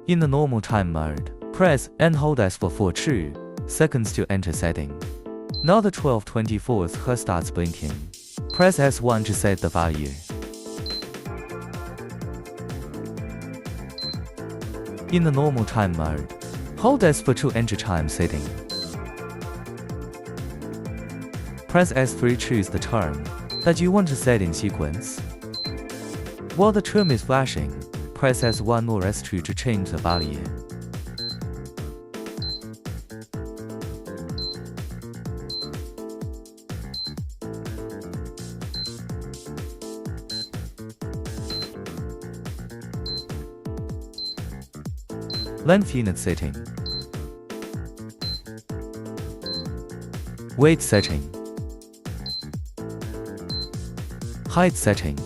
In the normal time mode, press and hold S for 2 seconds to enter setting. Now the 12:24 Hz starts blinking. Press S1 to set the value. In the normal time mode, hold S4 to enter time setting. Press S3 to choose the term that you want to set in sequence. While the term is flashing, press S1 or S2 to change the value. Length unit setting. Weight setting. Height setting.